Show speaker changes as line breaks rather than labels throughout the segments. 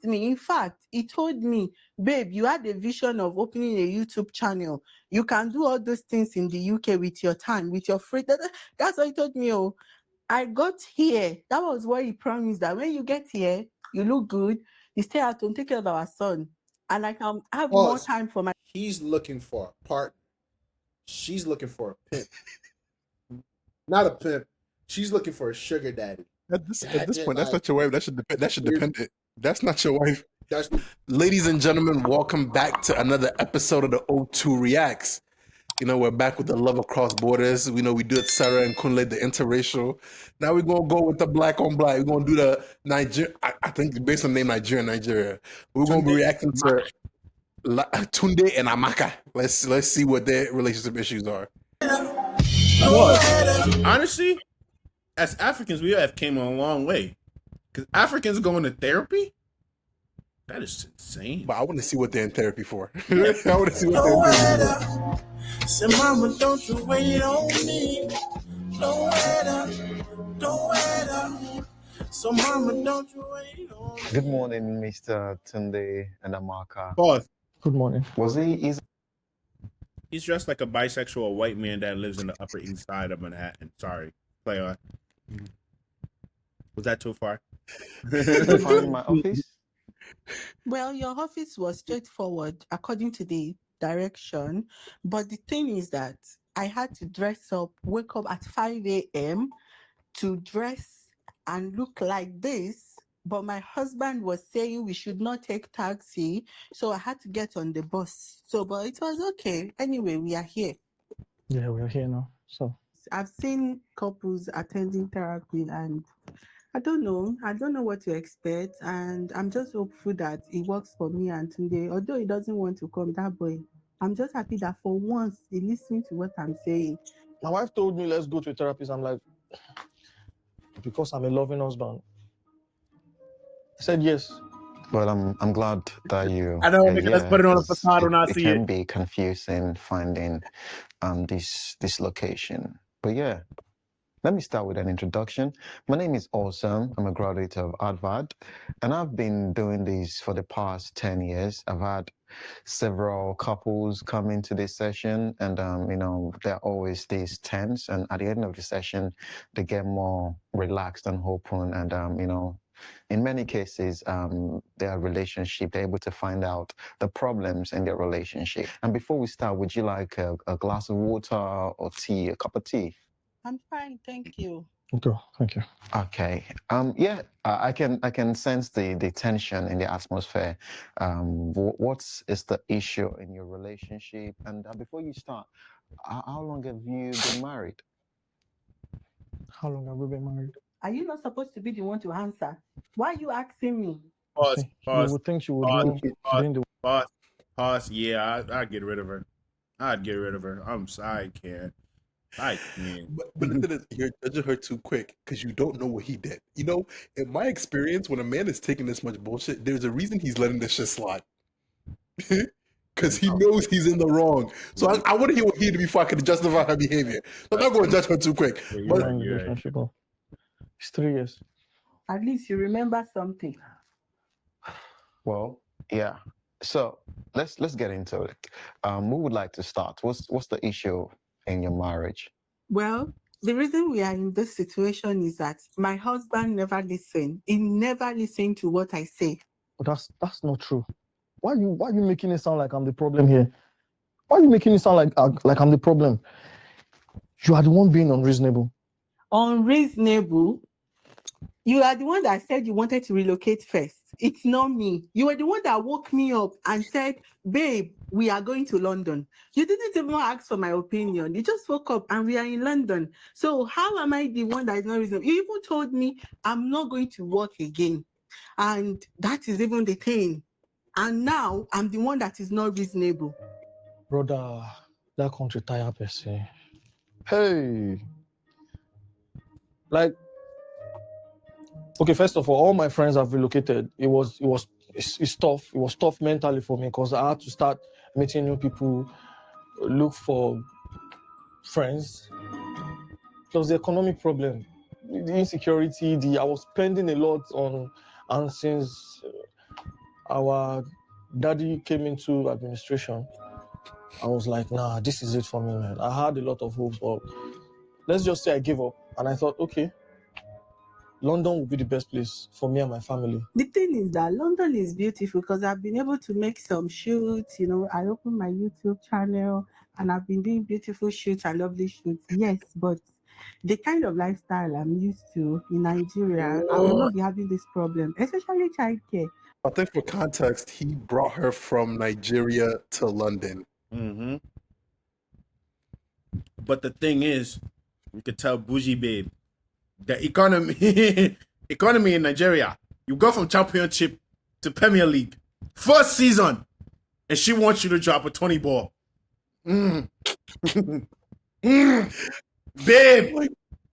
me. In fact, he told me, babe, you had a vision of opening a YouTube channel. You can do all those things in the UK with your time, with your free. That's what he told me. Oh, I got here. That was what he promised, that when you get here, you look good, you stay at home, take care of our son, and I can have more time for my.
He's looking for a partner. She's looking for a pimp. Not a pimp. She's looking for a sugar daddy.
At this point, that's not your wife. That should depend it. That's not your wife. Ladies and gentlemen, welcome back to another episode of the O2 Reacts. You know, we're back with the love across borders. We know we do it Sarah and Kunle, the interracial. Now we're going to go with the black on black. We're going to do the Nigeria. I think based on the name Nigeria. We're going to be reacting to Tunde and Amaka. Let's see what their relationship issues are.
Honestly, as Africans, we have came a long way. Because Africans going to therapy? That is insane.
But I want to see what they're in therapy for. I want to see what they're in therapy for.
Say, mama, don't you wait on me. Don't wait up. So, mama, don't you wait on me.
Good morning, Mr. Tunde and Amaka.
Pause.
Good morning.
He's dressed like a bisexual white man that lives in the Upper East Side of Manhattan. Sorry. Play on. Was that too far?
Find my office?
Well, your office was straightforward according to the direction, but the thing is that I had to dress up, wake up at 5 a.m. to dress and look like this, but my husband was saying we should not take taxi, so I had to get on the bus. So, but it was okay. Anyway, we are here.
Yeah, we are here now. So
I've seen couples attending therapy, and I don't know what to expect, and I'm just hopeful that it works for me and Tunde. Although he doesn't want to come, that boy, I'm just happy that for once he listening to what I'm saying.
my wife told me let's go to a therapist. I'm like, because I'm a loving husband. I said yes.
Well, I'm glad that you.
I know, let's put it on a facade and not see it.
It can be confusing finding this location, but yeah. Let me start with an introduction. My name is Awesome. I'm a graduate of Harvard, and I've been doing this for the past 10 years. I've had several couples come into this session, and they're always this tense, and at the end of the session, they get more relaxed and open, and in many cases, their relationship, they're able to find out the problems in their relationship. And before we start, would you like a glass of water or tea, a cup of tea?
I'm fine, thank you.
Okay, thank you.
Okay. I can sense the tension in the atmosphere. What is the issue in your relationship? And before you start, how long have you been married?
How long have we been married?
Are you not supposed to be the one to answer? Why are you asking me?
Pause.
You would think you would know.
Pause. Yeah, I'd get rid of her. I'd get rid of her. I'm sorry, I can't.
But the thing is, you're judging her too quick because you don't know what he did. You know, in my experience, when a man is taking this much bullshit, there's a reason he's letting this shit slide. Because he knows he's in the wrong. So I want to hear what he did before I can justify her behavior. So I'm not going to judge her too quick.
It's 3 years.
At least you remember something.
Well, yeah. So let's get into it. Who would like to start? What's the issue in your marriage?
Well, the reason we are in this situation is that my husband never listened. He never listened to what I say.
But that's not true. Why are you making it sound like I'm the problem here? Why are you making it sound like I'm the problem? You are the one being unreasonable.
Unreasonable? You are the one that said you wanted to relocate first. It's not me. You were the one that woke me up and said, babe, we are going to London. You didn't even ask for my opinion. You just woke up and we are in London. So how am I the one that is not reasonable? You even told me I'm not going to work again. And that is even the thing. And now I'm the one that is not reasonable.
Brother, that country tire person. Hey. Like, okay, first of all my friends have relocated. It's tough. It was tough mentally for me because I had to start meeting new people, look for friends. Plus the economic problem, the insecurity, I was spending a lot on, and since our daddy came into administration, I was like, nah, this is it for me, man. I had a lot of hope, but let's just say I gave up. And I thought, okay, London will be the best place for me and my family.
The thing is that London is beautiful because I've been able to make some shoots. I opened my YouTube channel and I've been doing beautiful shoots and lovely shoots. Yes, but the kind of lifestyle I'm used to in Nigeria, I will not be having this problem, especially childcare.
I think for context, he brought her from Nigeria to London.
Mm-hmm. But the thing is, you could tell Bougie Babe, the economy in Nigeria, you go from championship to Premier League, first season, and she wants you to drop a 20 ball. Babe,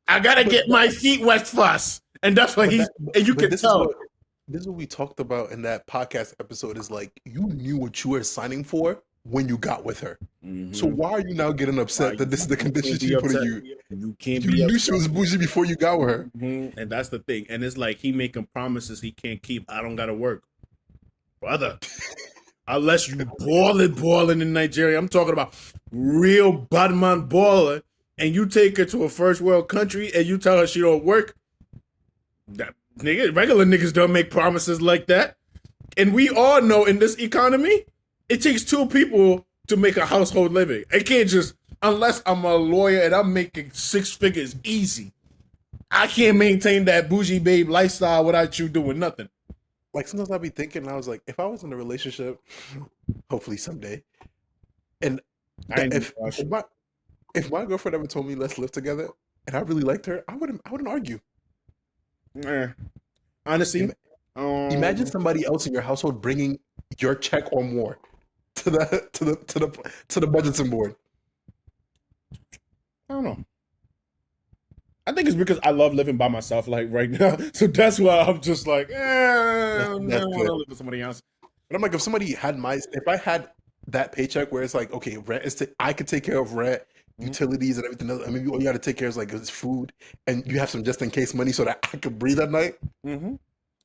I gotta get my feet wet first. And that's what and you can tell.
This is what we talked about in that podcast episode, is like, you knew what you were signing for when you got with her. Mm-hmm. So why are you now getting upset that this is the condition she put in you?
You can't
be upset. You knew she was bougie before you got with her.
Mm-hmm. And that's the thing. And it's like he making promises he can't keep. I don't gotta work. Brother. Unless you balling in Nigeria. I'm talking about real badman baller, and you take her to a first world country and you tell her she don't work. That regular niggas don't make promises like that. And we all know in this economy, it takes two people to make a household living. It can't just, unless I'm a lawyer and I'm making 6 figures easy. I can't maintain that bougie babe lifestyle without you doing nothing.
Like, sometimes I'll be thinking, I was like, if I was in a relationship, hopefully someday, and if my girlfriend ever told me let's live together and I really liked her, I wouldn't argue.
Honestly,
imagine somebody else in your household bringing your check or more to the budgeting board.
I don't know. I think it's because I love living by myself, like right now. So that's why I'm just like, I want to live with somebody else.
But I'm like, if I had that paycheck where it's like, okay, rent is I could take care of rent, utilities, and everything else. I mean, all you got to take care of is food, and you have some just in case money so that I could breathe at night.
Mm-hmm.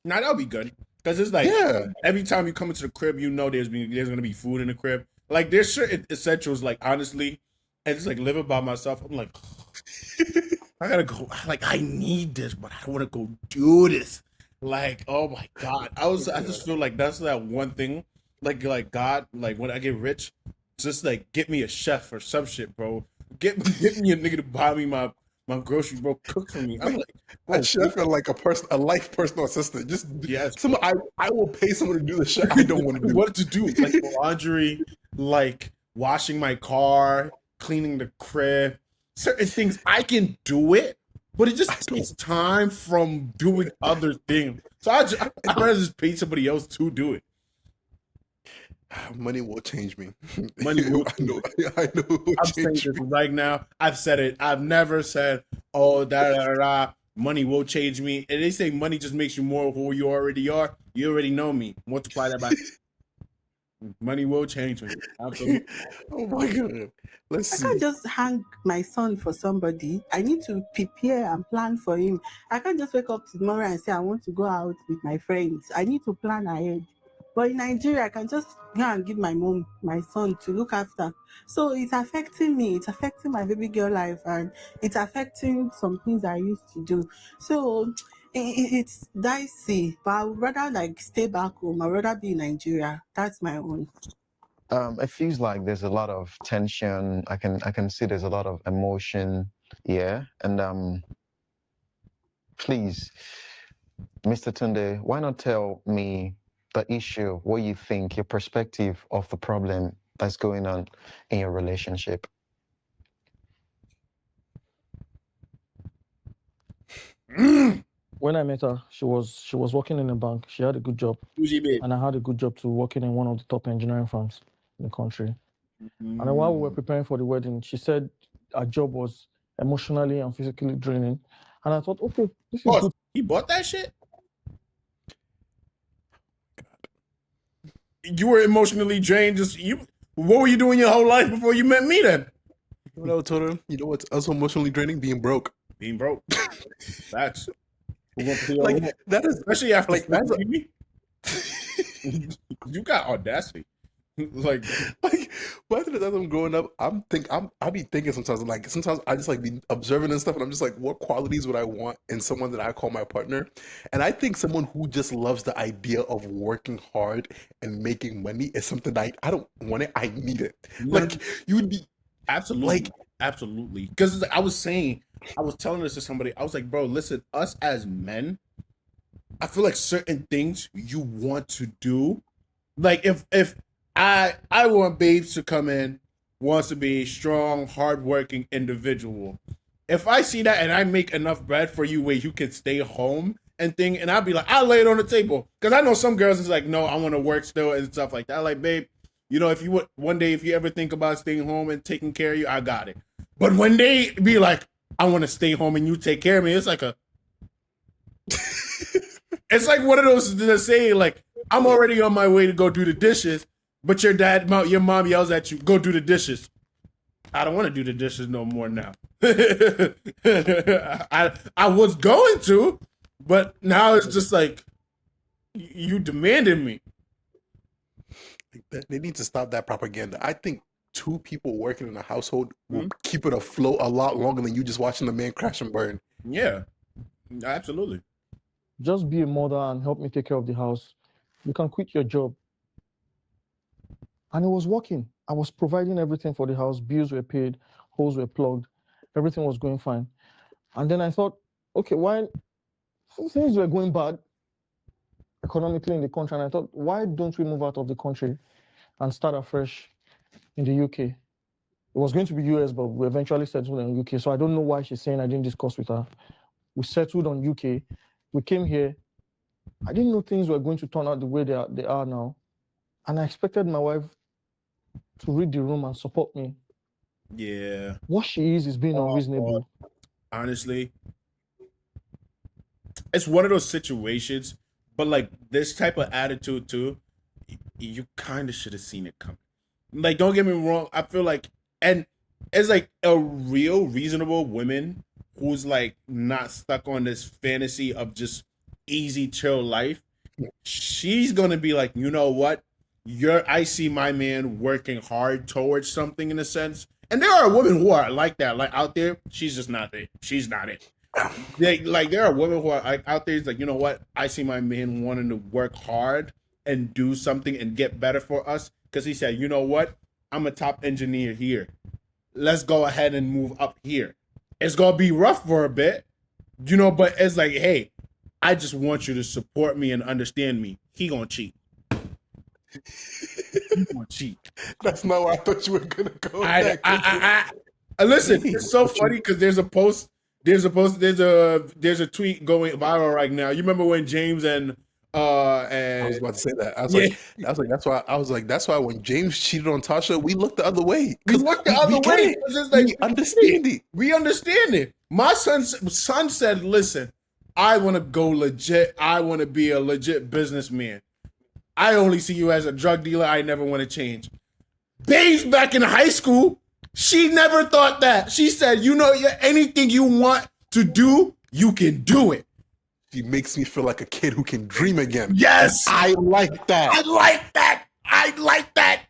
Now that'll be good because it's like every time you come into the crib, you know there's gonna be food in the crib. Like there's certain essentials, like honestly, and it's like living by myself. I'm like. I gotta go. Like, I need this, but I don't want to go do this. Like, oh my God. I just feel like that's that one thing. Like God, like when I get rich, just like get me a chef or some shit, bro. Get me a nigga to buy me my groceries, bro. Cook for me. I'm like,
a chef and like a life personal assistant. Just I will pay someone to do the shit I don't want to do.
What to do? Like laundry, like washing my car, cleaning the crib. Certain things I can do it, but it just takes time from doing other things. So I'd rather just pay somebody else to do it.
Money will change me.
Money will change me.
I know.
I'm saying this right now. I've said it. I've never said, "Oh, money will change me." And they say money just makes you more who you already are. You already know me. Multiply that by. Money will change me. Absolutely.
Oh my God. Let's see.
I can't just hang my son for somebody. I need to prepare and plan for him. I can't just wake up tomorrow and say I want to go out with my friends. I need to plan ahead. But in Nigeria, I can just go and give my mom, my son to look after. So it's affecting me. It's affecting my baby girl life, and it's affecting some things I used to do. So it's dicey, but I would rather like stay back home. I'd rather be in Nigeria. That's my own.
It feels like there's a lot of tension. I can see there's a lot of emotion. Yeah. And please, Mr. Tunde, why not tell me the issue, what you think, your perspective of the problem that's going on in your relationship?
When I met her, she was working in a bank. She had a good job, and I had a good job too, working in one of the top engineering firms in the country. And then while we were preparing for the wedding, she said our job was emotionally and physically draining. And I thought, okay, this is good.
He bought that shit? You were emotionally drained. What were you doing your whole life before you met me then?
You know what I told him? You know what's also emotionally draining? Being broke.
Being broke. That's
like that is
especially after
like
that's You got audacity. Like,
why did as I'm growing up, I be thinking sometimes, like sometimes I just like be observing and stuff, and I'm just like, what qualities would I want in someone that I call my partner? And I think someone who just loves the idea of working hard and making money is something that I don't want it, I need it. Like you would be
absolutely,
like,
absolutely. Because I was telling this to somebody. I was like, bro, listen, us as men, I feel like certain things you want to do, like if I want Babes to come in, wants to be a strong, hardworking individual. If I see that and I make enough bread for you where you can stay home and thing, and I'll be like, I'll lay it on the table. Because I know some girls is like, no, I want to work still and stuff like that. I'm like, babe, you know, if you would one day, if you ever think about staying home and taking care of you, I got it. But when they be like, I want to stay home and you take care of me, it's like a it's like one of those that say, like, I'm already on my way to go do the dishes, but your mom yells at you, go do the dishes. I don't want to do the dishes no more now. I was going to, but now it's just like, you demanded me.
they need to stop that propaganda. I think two people working in a household will keep it afloat a lot longer than you just watching the man crash and burn.
Yeah, absolutely.
Just be a mother and help me take care of the house. You can quit your job. And it was working. I was providing everything for the house. Bills were paid, holes were plugged, everything was going fine. And then I thought, okay, why things were going bad economically in the country, and I thought, why don't we move out of the country and start afresh in the UK? It was going to be US, but we eventually settled in UK. So I don't know why she's saying I didn't discuss with her. We settled on UK. We came here. I didn't know things were going to turn out the way they are now. And I expected my wife to read the room and support me.
Yeah.
What she is being unreasonable.
Honestly, it's one of those situations, but like this type of attitude too, you kind of should have seen it coming. Like, don't get me wrong, I feel like, and it's like a real reasonable woman who's like not stuck on this fantasy of just easy chill life. She's gonna be like, you know what? I see my man working hard towards something in a sense. And there are women who are like that, like out there. She's just not it. She's not it. There are women who are like out there. It's like, you know what? I see my man wanting to work hard and do something and get better for us. Because he said, you know what? I'm a top engineer here. Let's go ahead and move up here. It's gonna be rough for a bit, you know, but it's like, hey, I just want you to support me and understand me. He gonna cheat. He gonna cheat.
That's not where I thought you were gonna go.
Listen, it's so funny because there's a tweet going viral right now. You remember when James and
I was about to say that. I was like, that's why when James cheated on Tasha, we looked the other way.
We looked the other way.
Like, we understand it.
We understand it. My son said, listen, I want to go legit. I want to be a legit businessman. I only see you as a drug dealer. I never want to change. Babes back in high school, she never thought that. She said, you know, anything you want to do, you can do it.
She makes me feel like a kid who can dream again.
Yes.
I like that.
I like that.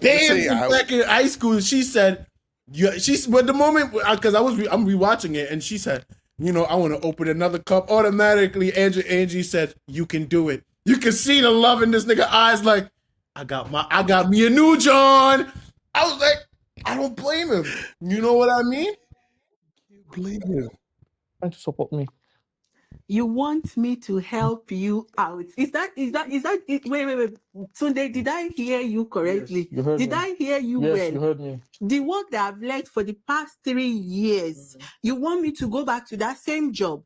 Babes back in high school, she said, but the moment, because I'm rewatching it, and she said, you know, I want to open another cup. Automatically, Angie said, you can do it. You can see the love in this nigga eyes, like, I got me a new John. I was like, I don't blame him. You know what I mean?
You blame him.
Trying to support me.
You want me to help you out? Wait. Tunde, did I hear you correctly?
Yes, you heard
did
me.
I hear you
Yes,
well?
you heard me.
The work that I've led for the past 3 years, you want me to go back to that same job?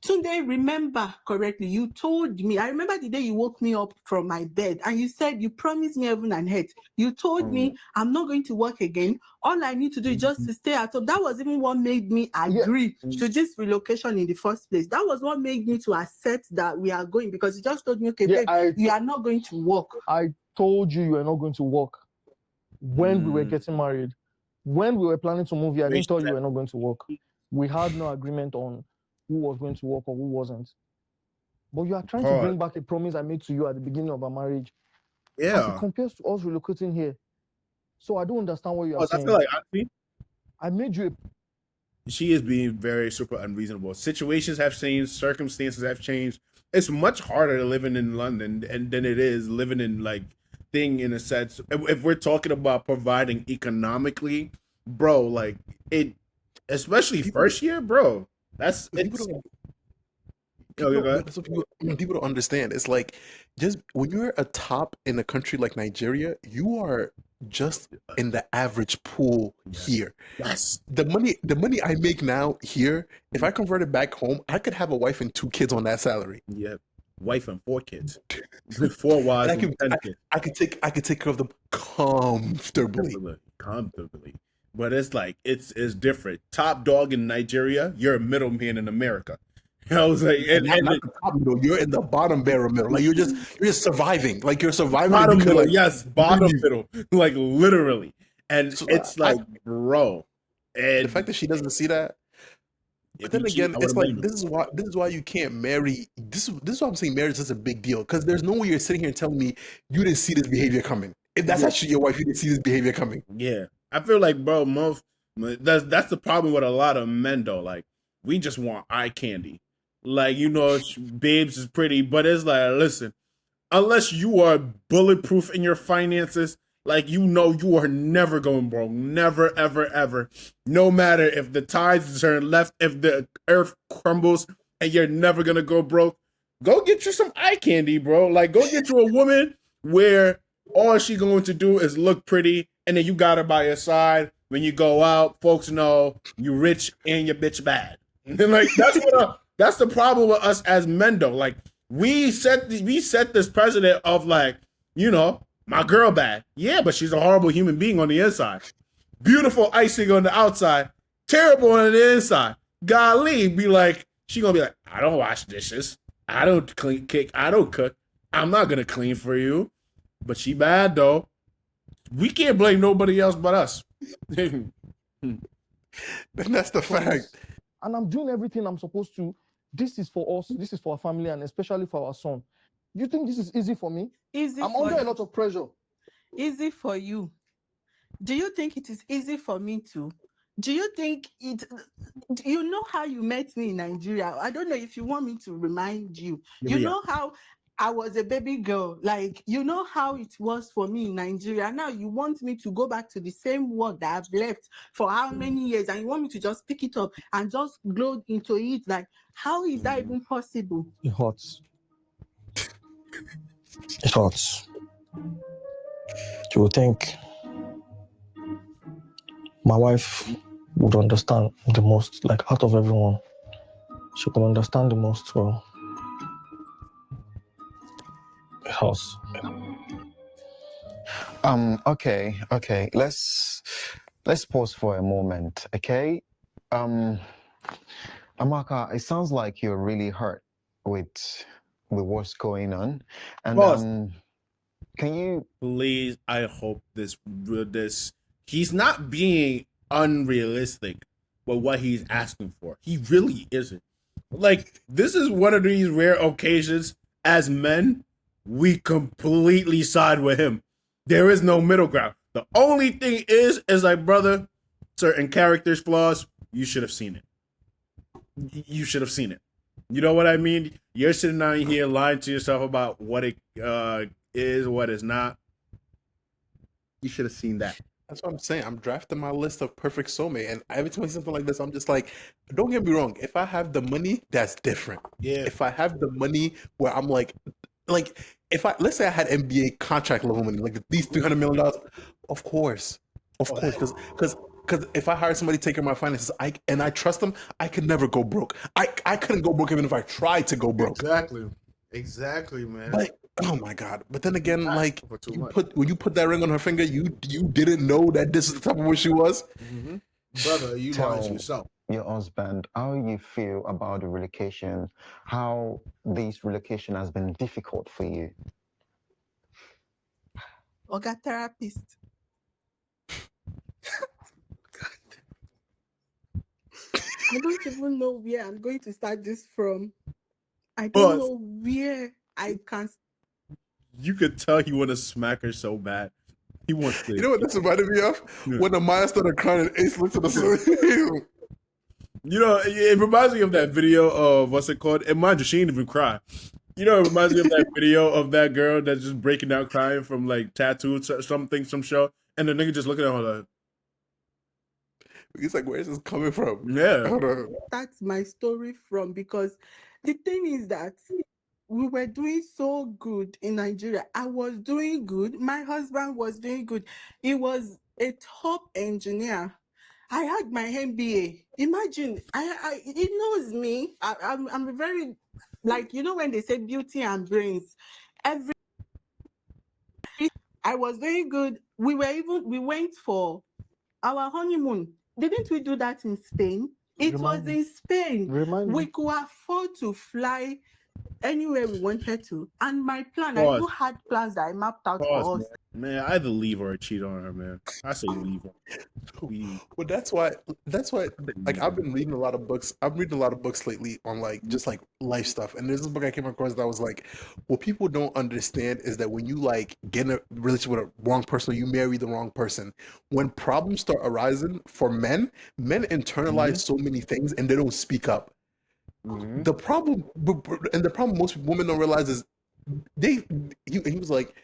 Tunde, remember correctly, you told me, I remember the day you woke me up from my bed and you said, you promised me heaven and earth. You told me I'm not going to work again. All I need to do is just to stay at home. That was even what made me agree to this relocation in the first place. That was what made me to accept that we are going, because you just told me, okay, babe, you are not going to work.
I told you are not going to work when we were getting married. When we were planning to move here, I didn't tell you we were not going to work. We had no agreement on who was going to work or who wasn't. But you are trying to
Hard.
bring back a promise I made to you at the beginning of our marriage. As it
Yeah.
compares to us relocating here. So I don't understand what you are
I
saying.
feel like honestly,
I made you a
she is being very super unreasonable. Situations have changed, circumstances have changed. It's much harder living in London and than it is living in like thing in a sense. If we're talking about providing economically, bro, like it, especially first year, bro. That's
People
it's.
don't
Yo, you
people
got
that's what people don't understand. It's like just when you're a top in a country like Nigeria, you are just in the average pool here.
yes.
The money I make now here, if I convert it back home, I could have a wife and 2 kids on that salary.
Yeah, wife and 4 kids, 4 wives
And
and 10 kids.
I could take care of them comfortably.
Comfortably. But it's like it's different. Top dog in Nigeria, you're a middleman in America. I was like,
And not the top middle, you're in the bottom barrel middle. Like you're just surviving. Like you're surviving and
bottom
you can
middle,
like
yes, bottom
breathe.
middle, like literally. And
So
it's like, bro,
the
and
fact that she doesn't see that. But
if you
then
cheat,
again,
I would
it's
have
like
blamed him.
this is why you can't marry. This is why I'm saying marriage is a big deal because there's no way you're sitting here and telling me you didn't see this behavior coming. If that's
Yeah.
actually your wife, you didn't see this behavior coming.
Yeah, I feel like, bro, that's the problem with a lot of men though. Like, we just want eye candy. Like, babes is pretty, but it's like, listen, unless you are bulletproof in your finances, like you are never going broke. Never, ever, ever. No matter if the tides turn left, if the earth crumbles, and you're never gonna go broke. Go get you some eye candy, bro. Like, go get you a woman where all she going to do is look pretty, and then you got her by your side. When you go out, folks know you rich and your bitch bad. And like that's the problem with us as men, though. Like, we set this precedent of like, my girl bad. Yeah, but she's a horrible human being on the inside. Beautiful icing on the outside, terrible on the inside. Golly, she gonna be like, I don't wash dishes. I don't clean kick. I don't cook. I'm not gonna clean for you. But she bad though. We can't blame nobody else but us.
And that's the fact.
and I'm doing everything I'm supposed to. This is for us. This is for our family, and especially for our son. You think this is easy for me?
Easy
I'm
for
under a
you.
lot of pressure.
Easy for you. Do you think it is easy for me too? Do you think it? You know how you met me in Nigeria. I don't know if you want me to remind you. You
Yeah.
know how I was a baby girl. Like, you know how it was for me in Nigeria. Now you want me to go back to the same work that I've left for how many years, and you want me to just pick it up and just glow into it. Like, how is that even possible?
It hurts. It hurts. You would think my wife would understand the most, like out of everyone. She could understand the most well. It hurts.
Okay. Let's pause for a moment, okay? Amaka, it sounds like you're really hurt with what's going on. And
Pause.
can you
Please, I hope this he's not being unrealistic with what he's asking for. He really isn't. Like, this is one of these rare occasions as men we completely side with him. There is no middle ground. The only thing is like, brother, certain characters flaws, you should have seen it. You should have seen it. You know what I mean? You're sitting down here lying to yourself about what it is, what is not. You should have seen that.
That's what I'm saying. I'm drafting my list of perfect soulmate, and every time I see something like this, I'm just like, don't get me wrong. If I have the money, that's different.
Yeah.
If I have the money where I'm like if let's say I had NBA contract level money, like these $300 million, of course, because if I hire somebody to take care of my finances, I trust them, I could never go broke. I couldn't go broke even if I tried to go broke.
Exactly, man.
Like, oh my god! But then again, like when you put that ring on her finger, you didn't know that this is the type of woman she was.
Mm-hmm. Brother, you lying to yourself.
Your husband, how you feel about the relocation, how this relocation has been difficult for you.
Oga therapist. I don't even know where I'm going to start this from. I don't
Pause.
know where I can.
You could tell he want to smack her so bad. He wants to.
You know what this reminded me of?
Yeah.
When Amaya started crying and Ace looked at the ceiling.
You know, it reminds me of that video of what's it called? And mind you, she didn't even cry. You know, it reminds me of that video of that girl that's just breaking down crying from like tattoos or something, some show, and the nigga just looking at her like,
He's like, where's this coming from?
yeah.
Hold on.
That's my story from, because the thing is that we were doing so good in Nigeria. I was doing good. My husband was doing good. He was a top engineer. I had my MBA. Imagine, he knows me. I'm a very, like, you know, when they say beauty and brains, every I was doing good. We went for our honeymoon. Didn't we do that in Spain? It was in Spain.
Remind
We
me.
could afford to fly anywhere we wanted to. And my plan, I
Pause.
even had plans that I mapped out
Pause,
for us.
man. I either leave or cheat on her, man. I say leave her. Leave.
Well, that's why, like, I've been reading a lot of books. I'm reading a lot of books lately on, like, just like life stuff. And there's this book I came across that was like, what people don't understand is that when you like get in a relationship with a wrong person, or you marry the wrong person, when problems start arising for men internalize so many things and they don't speak up.
Mhm.
The problem, and the problem most women don't realize is he was like,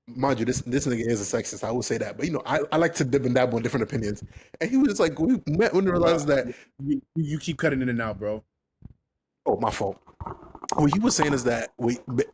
mind you, this nigga is a sexist. I will say that, but you know, I like to dip and dabble in different opinions. And he was just like, we met when we realized that.
You keep cutting in and out, bro.
Oh, my fault. What he was saying is that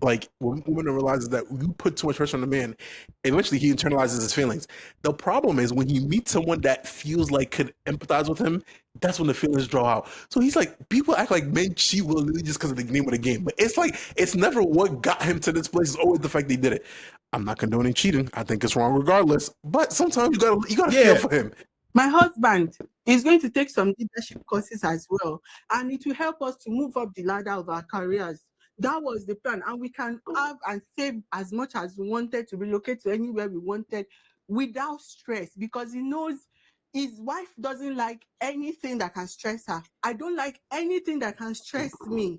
like when women realizes that you put too much pressure on the man, eventually he internalizes his feelings. The problem is when he meets someone that feels like could empathize with him, that's when the feelings draw out. So he's like, people act like men cheat willingly just because of the name of the game, but it's like it's never what got him to this place. It's always the fact they did it. I'm not condoning cheating. I think it's wrong regardless. But sometimes you gotta feel for him.
My husband is going to take some leadership courses as well, and it will help us to move up the ladder of our careers. That was the plan, and we can have and save as much as we wanted to relocate to anywhere we wanted without stress, because he knows his wife doesn't like anything that can stress her. I don't like anything that can stress me.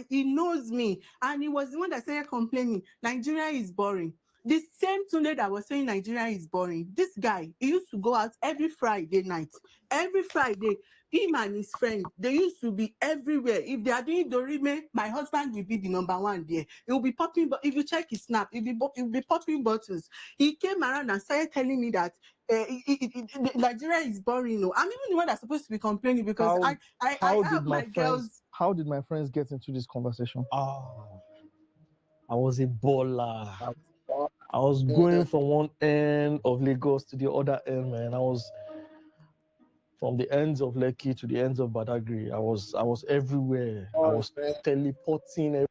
He knows me, and he was the one that started complaining, Nigeria is boring. The same Tunde that was saying Nigeria is boring, this guy, he used to go out every Friday night. Every Friday, him and his friend, they used to be everywhere. If they are doing Dorime, my husband will be the number one there. He will be popping, but if you check his snap, he'll be popping bottles. He came around and started telling me that Nigeria is boring. No, I'm even the one that's supposed to be complaining, because I have my girls.
How did my friends get into this conversation? I was a baller. I was going from one end of Lagos to the other end, man. I was from the ends of Lekki to the ends of Badagry. I was everywhere. I was teleporting.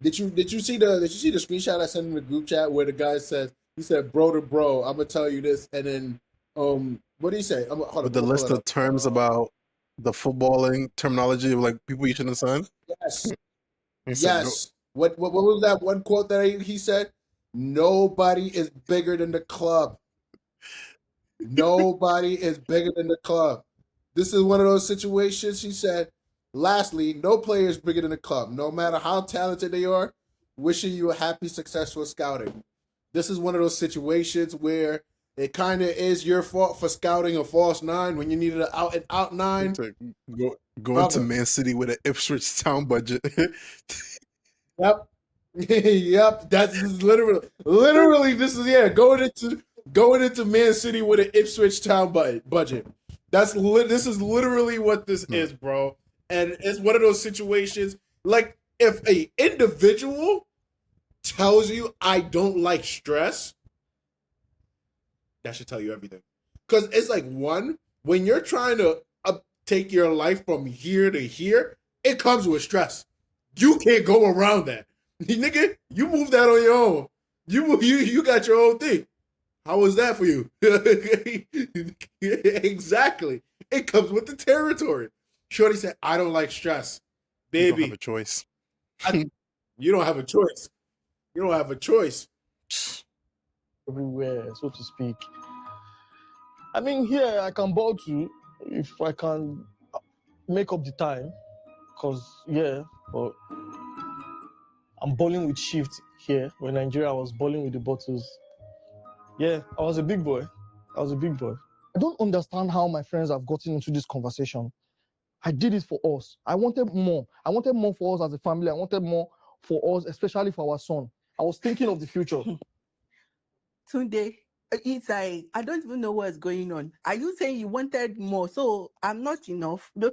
Did you see the screenshot I sent in the group chat where the guy says, he said, bro to bro, I'm gonna tell you this, and then what did he say?
With the list of terms about the footballing terminology of like people you shouldn't sign.
Yes.
He said,
Yes. What was that one quote that he said? Nobody is bigger than the club. Nobody is bigger than the club. This is one of those situations, he said. Lastly, no player is bigger than the club. No matter how talented they are, wishing you a happy, successful scouting. This is one of those situations where it kind of is your fault for scouting a false nine when you needed an out and out nine.
Go into Man City with an Ipswich Town budget.
Yep. Yep. That's literally this is going into Man City with an Ipswich Town budget. This is literally what this is, bro. And it's one of those situations, like if a individual tells you I don't like stress, that should tell you everything. Because it's like, one, when you're trying to take your life from here to here, it comes with stress. You can't go around that. Nigga, you move that on your own. You got your own thing. How was that for you? Exactly. It comes with the territory. Shorty said, I don't like stress. Baby.
You don't have a choice.
You don't have a choice. You don't have a choice.
Everywhere, so to speak. I mean, here I can bow to if I can make up the time, Cause but I'm balling with shift here. When Nigeria, I was balling with the bottles. Yeah, I was a big boy. I don't understand how my friends have gotten into this conversation. I did it for us. I wanted more. I wanted more for us as a family. I wanted more for us, especially for our son. I was thinking of the future.
Tunde, it's like I don't even know what's going on. Are you saying you wanted more? So I'm not enough. No,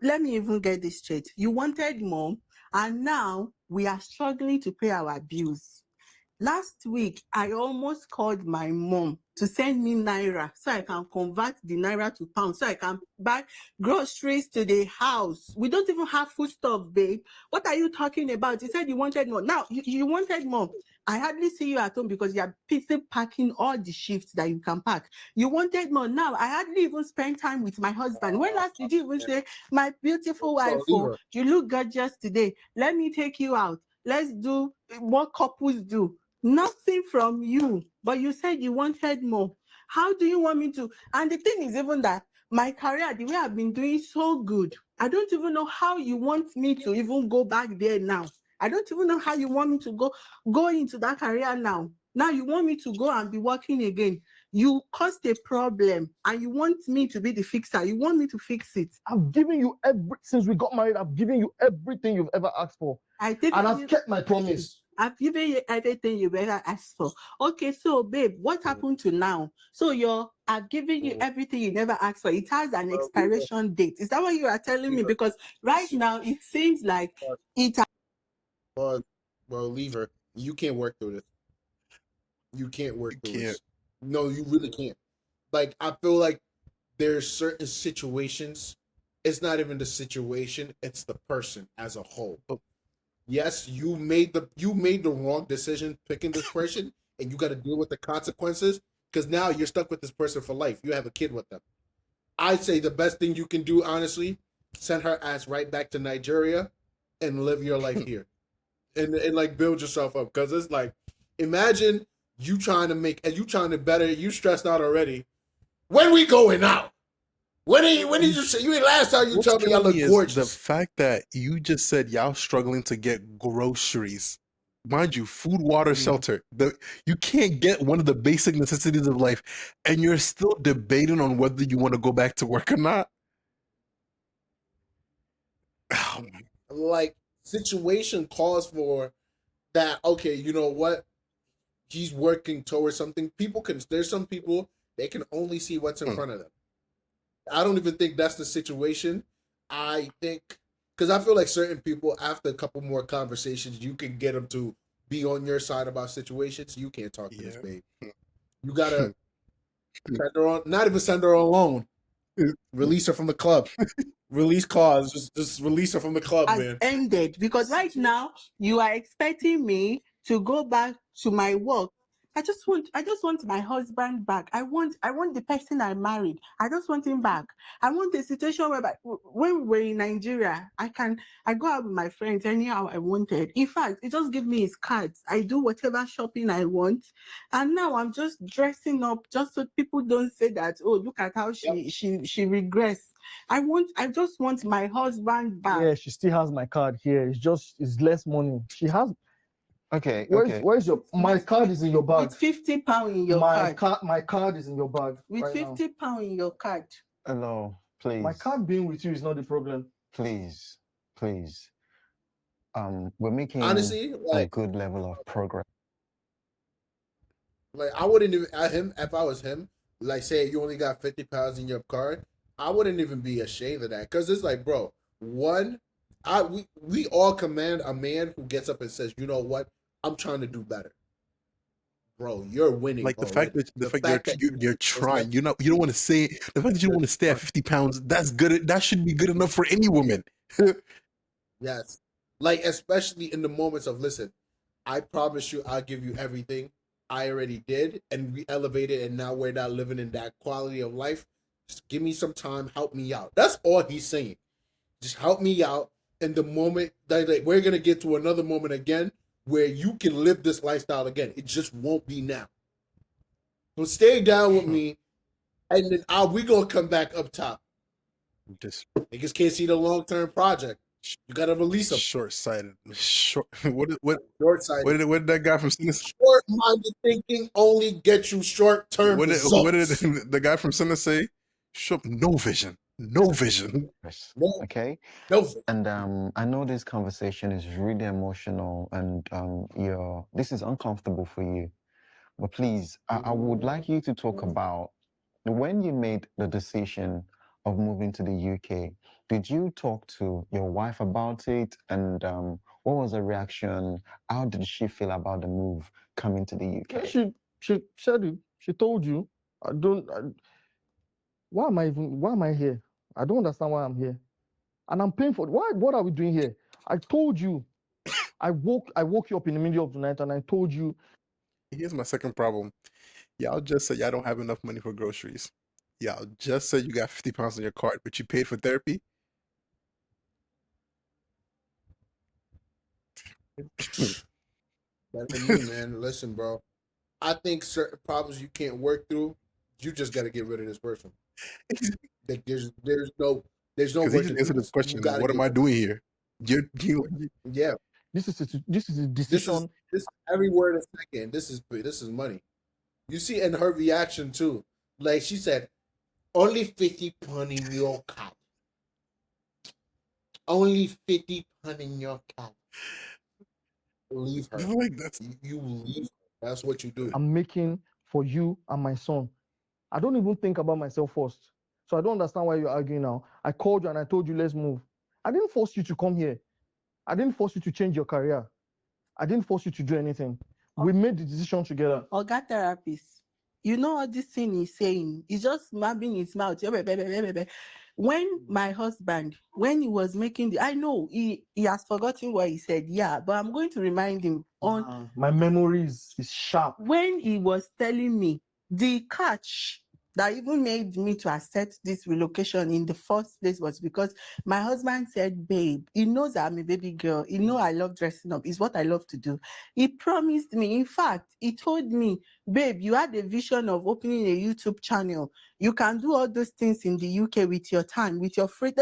let me even get this straight. You wanted more, and now we are struggling to pay our bills. Last week, I almost called my mom to send me naira so I can convert the naira to pounds so I can buy groceries to the house. We don't even have food stuff, babe. What are you talking about? You said you wanted more. Now, you wanted more. I hardly see you at home because you are busy packing all the shifts that you can pack. You wanted more. Now, I hardly even spend time with my husband. When last did you even say, my beautiful wife, oh, you look gorgeous today. Let me take you out. Let's do what couples do. Nothing from you, but you said you wanted more. How do you want me to? And the thing is even that my career, the way I've been doing so good, I don't even know how you want me to even go back there now. I don't even know how you want me to go into that career now. Now you want me to go and be working again. You caused a problem and you want me to be the fixer. You want me to fix it.
I've given you since we got married, I've given you everything you've ever asked for. And I've kept my promise.
I've given you everything you ever asked for. Okay, so babe, what happened to now? So I've given you everything you never asked for. It has an expiration date. Is that what you are telling me? Because right now it seems like it.
Well, leave her. You can't work through this. You can't work through this. No, you really can't. Like, I feel like there's certain situations. It's not even the situation, it's the person as a whole. Yes, you made the wrong decision picking this person, and you got to deal with the consequences because now you're stuck with this person for life. You have a kid with them. I'd say the best thing you can do, honestly, send her ass right back to Nigeria and live your life here. And like build yourself up. Because it's like, imagine you trying to better, you stressed out already. When we going out? When did you say last time you told me I look gorgeous?
The fact that you just said y'all struggling to get groceries. Mind you, food, water, shelter. You can't get one of the basic necessities of life, and you're still debating on whether you want to go back to work or not.
Like, situation calls for that. Okay, you know what? He's working towards something. There's some people, they can only see what's in front of them. I don't even think that's the situation. I think, because I feel like certain people, after a couple more conversations, you can get them to be on your side about situations. You can't talk to this babe. You gotta send her on, not even send her on loan. Release her from the club. Release clause. Just release her from the club, man.
Ended because right now you are expecting me to go back to my work. I just want my husband back. I want the person I married. I just want him back. I want a situation where when we're in Nigeria, I go out with my friends anyhow I wanted. In fact, he just give me his cards. I do whatever shopping I want. And now I'm just dressing up just so people don't say that, oh, look at how she regressed. I just want my husband back.
Yeah, she still has my card here. It's less money. She has.
Okay.
Where's your? My card is in your bag.
With £50 in your card.
My card is in your bag.
With
right
£50 in your card.
Hello, please.
My card being with you is not the problem.
Please. We're making
honestly
a good level of progress.
Like, I wouldn't even at him if I was him. Like, say you only got £50 in your card, I wouldn't even be ashamed of that because it's like, bro, we all command a man who gets up and says, you know what, I'm trying to do better. Bro, you're winning.
Like
bro.
the fact that you're trying, you don't want to say the fact that you want to stay at 50 pounds. That's good. That should be good enough for any woman.
Yes, like especially in the moments of listen, I promise you, I'll give you everything. I already did, and we elevated, and now we're not living in that quality of life. Just give me some time, help me out. That's all he's saying. Just help me out. And the moment that we're gonna get to another moment again where you can live this lifestyle again. It just won't be now. So stay down with me, and then we gonna come back up top. Niggas can't see the long-term project. You gotta release them.
Short-sighted. What
Short-sighted.
what did that guy from Sinister?
Short-minded thinking only gets you short-term
What
results.
did the guy from Sinister say? No vision. No vision.
Yes.
No,
Okay.
no.
And I know this conversation is really emotional, and this is uncomfortable for you. But please, I would like you to talk about when you made the decision of moving to the UK. Did you talk to your wife about it? And what was the reaction? How did she feel about the move coming to the
Yeah,
UK?
she said it. She told you. Why am I here? I don't understand why I'm here. And I'm paying for it. What are we doing here? I told you. I woke you up in the middle of the night and I told you.
Here's my second problem. Y'all just said y'all don't have enough money for groceries. Y'all just said you got 50 pounds on your card, but you paid for therapy.
Better than me, man. Listen, bro. I think certain problems you can't work through, you just got to get rid of this person. Like there's no
Because he
working
just
through
answered the
this. You
question,
got to
what am I doing here? You
Yeah,
This is a
this
decision.
is every word a second. This is money. You see in her reaction too. Like she said, only 50 pound in your card. Only 50 pound in your card. Leave her.
like that's
You leave her. That's what you do.
I'm making for you and my son. I don't even think about myself first. So I don't understand why you're arguing now. I called you and I told you let's move. I didn't force you to come here. I didn't force you to change your career. I didn't force you to do anything. We made the decision together.
Oga therapist, you know what this thing is saying? He's just mapping his mouth. When my husband, when he was making I know he has forgotten what he said, yeah, but I'm going to remind him on
My memory is sharp.
when he was telling me the catch that even made me to accept this relocation in the first place was because my husband said, babe, he knows I'm a baby girl. He knows I love dressing up. It's what I love to do. He promised me. In fact, he told me, babe, you had a vision of opening a YouTube channel. You can do all those things in the UK with your time, with your free.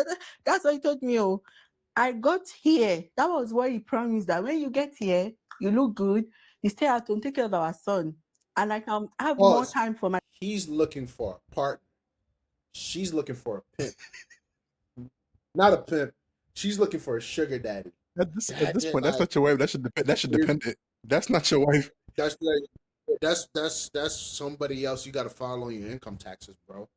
That's what he told me. Oh, I got here. That was what he promised, that when you get here, you look good. You stay at home, take care of our son, and I can have more time for my.
He's looking for a partner. She's looking for a pimp. Not a pimp. She's looking for a sugar daddy.
at this point, that's not your wife. That should depend it. That's not your wife.
That's somebody else you got to file on your income taxes, bro.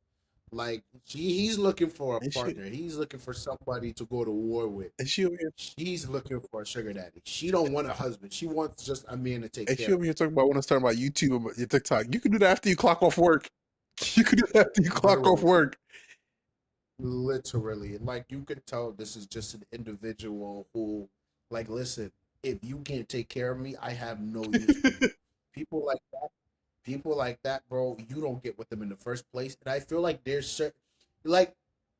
Like he's looking for a partner. He's looking for somebody to go to war with.
Is she over here?
She's looking for a sugar daddy. She don't want a husband. She wants just a man to take
Is
care
she
of
over here talking about want to start about YouTube or your TikTok? You can do that after you clock off work. You can do that after you clock off work.
Literally, like you could tell this is just an individual who, like, listen, if you can't take care of me, I have no use for you. People like that, bro, you don't get with them in the first place. And I feel like there's certain, like,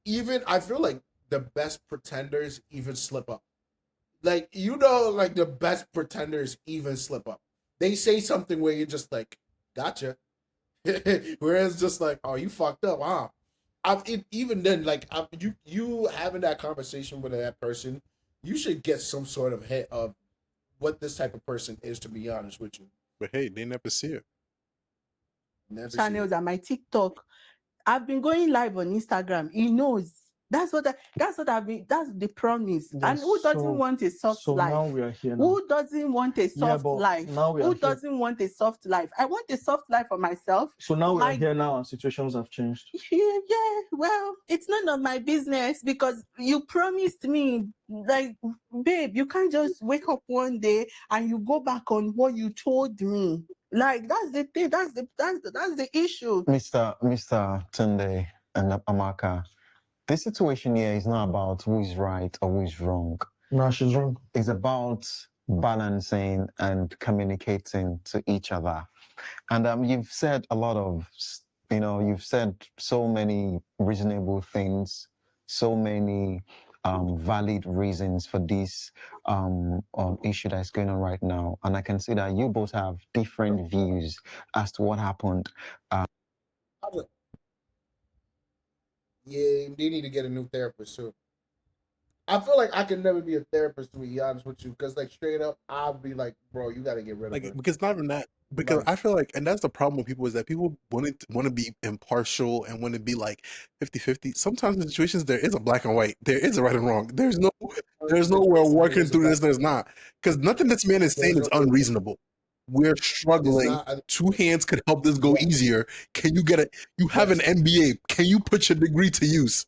even I feel like the best pretenders even slip up. Like, you know, like the best pretenders even slip up. They say something where you're just like, gotcha. Whereas just like, oh, you fucked up, huh? Even then, like you having that conversation with that person, you should get some sort of hit of what this type of person is. To be honest with you,
But hey, they never see it.
Channels and my TikTok. I've been going live on Instagram. He knows. That's what I've been. That's the promise.
Yes,
and who doesn't want a soft life?
now we are here now.
Who doesn't want a soft
but
life?
now we are
Who
here.
doesn't want a soft life? I want a soft life for myself.
So now we are here now and situations have changed.
Yeah, well, it's none of my business because you promised me, like, babe, you can't just wake up one day and you go back on what you told me. Like, that's the thing. That's the issue.
Mr. Tunde and Amaka, this situation here is not about who is right or who is wrong.
No, she's wrong.
It's about balancing and communicating to each other. And you've said a lot of, you've said so many reasonable things, so many valid reasons for this issue that's going on right now. And I can see that you both have different views as to what happened.
yeah, they need to get a new therapist too. I feel like I could never be a therapist, to be honest with you, because like straight up, I'll be like, bro, you got to get rid of her.
Because not even that. Because
Like,
I feel like, and that's the problem with people, is that people want to be impartial and want to be like 50-50. Sometimes in situations there is a black and white, there is a right and wrong. There's no we're working through this. There's not, because nothing this man is saying is unreasonable. We're struggling.
not.
2 hands could help this go
Yeah.
easier. Can you get it? You have an MBA. Can you put your degree to use?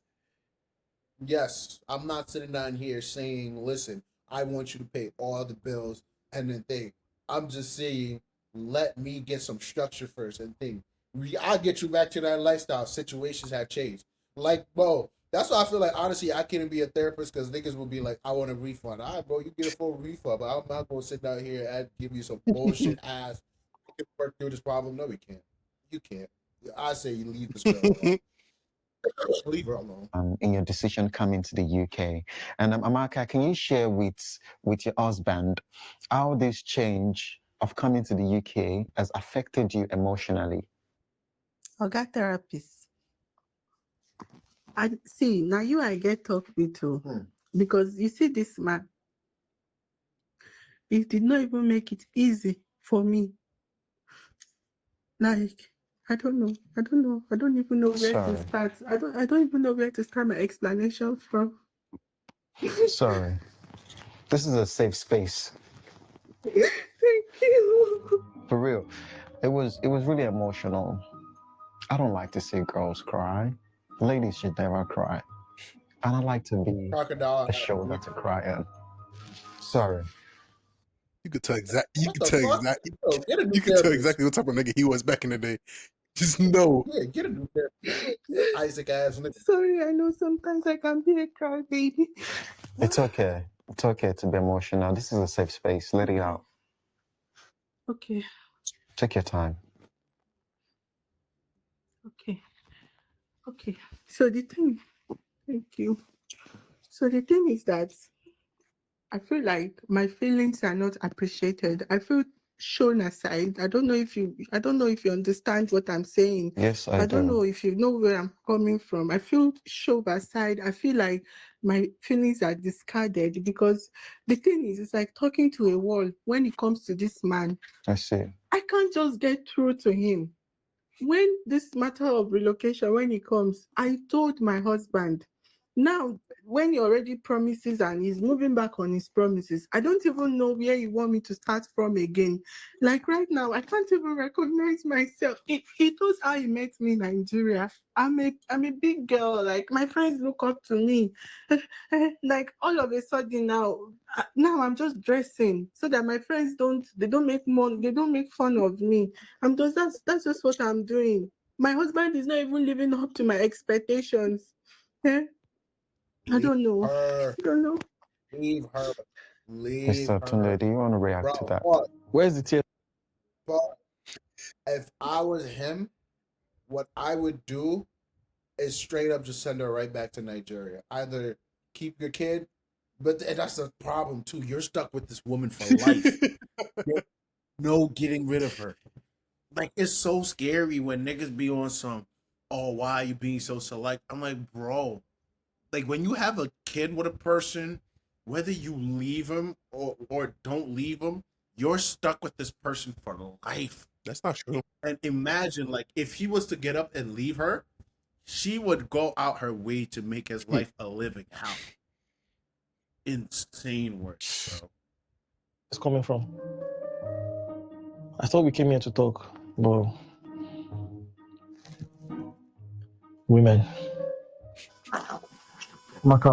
Yes, I'm not sitting down here saying, listen, I want you to pay all the bills and then think. I'm just saying, let me get some structure first and think. I'll get you back to that lifestyle. Situations have changed. Like, bro, that's why I feel like, honestly, I can't be a therapist because niggas will be like, I want a refund. All right, bro, you get a full refund, but I'm not going to sit down here and give you some bullshit ass. We can work through this problem. No, we can't. You can't. I say you leave this girl alone. Leave her alone.
In your decision coming to the UK. And Amaka, can you share with your husband how this change of coming to the UK has affected you emotionally?
Oga therapist. I see now you I get talk with too. Because you see this man, it did not even make it easy for me. Like, I don't know. I don't even know where to start. I don't even know where to start my explanation from.
Sorry. This is a safe space.
Thank you.
For real. It was really emotional. I don't like to see girls cry. Ladies should never cry. And I like to be
Crocodile.
a shoulder to cry on. Sorry.
You could tell exactly.
What the fuck? Bro, get a new
You could tell
therapist.
exactly what type of nigga he was back in the day. Just know.
Yeah, get a new therapist. Isaac ass nigga.
Sorry, I know sometimes I can be a crybaby.
It's okay. It's okay to be emotional. This is a safe space. Let it out.
Okay.
Take your time.
Okay. So the thing, thank you. So the thing is that I feel like my feelings are not appreciated. I feel shown aside. I don't know if you understand what I'm saying.
Yes, I do.
I don't know if you know where I'm coming from. I feel shoved aside. I feel like my feelings are discarded because the thing is, it's like talking to a wall when it comes to this man.
I see.
I can't just get through to him. When this matter of relocation, when it comes, I told my husband, now, when he already promises and he's moving back on his promises, I don't even know where you want me to start from again. Like right now, I can't even recognize myself. He knows how he met me in Nigeria. I'm a big girl. Like my friends look up to me. Like all of a sudden now I'm just dressing so that my friends don't make fun of me. That's just what I'm doing. My husband is not even living up to my expectations. Eh? I don't know.
Her.
I don't know.
Leave her. Leave
Mr. Tunde,
her.
do you want to react
Bro,
to that?
what?
Where's the tear?
But if I was him, what I would do is straight up just send her right back to Nigeria. Either keep your kid, but and that's the problem too. You're stuck with this woman for life. No getting rid of her. Like it's so scary when niggas be on some, oh, why are you being so select? I'm like, bro, like when you have a kid with a person, whether you leave him or don't leave him, you're stuck with this person for life.
That's not true.
And imagine, like, if he was to get up and leave her, she would go out her way to make his life a living hell. Insane work, bro.
It's coming from. I thought we came here to talk, but women. Maka,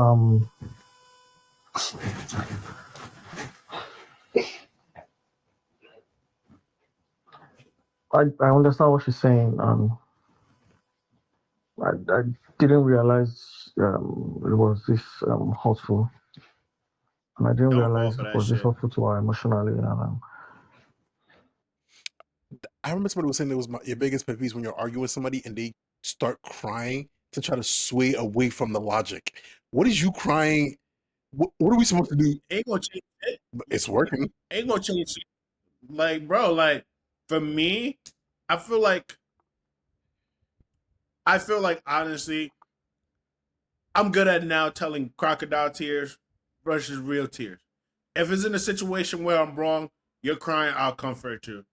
I understand what she's saying. I didn't realize it was this hurtful, and I didn't
Don't fall
realize
for
it
that
was this
shit.
hurtful to her emotionally. And
I remember somebody was saying it was your biggest pet peeve when you're arguing with somebody and they start crying to try to sway away from the logic. What is you crying? What are we supposed to do?
Ain't gonna change it.
It's working.
Ain't gonna change shit. Like, bro, like for me, I feel like honestly,
I'm good at now telling crocodile tears versus real tears. If it's in a situation where I'm wrong, you're crying, I'll comfort you.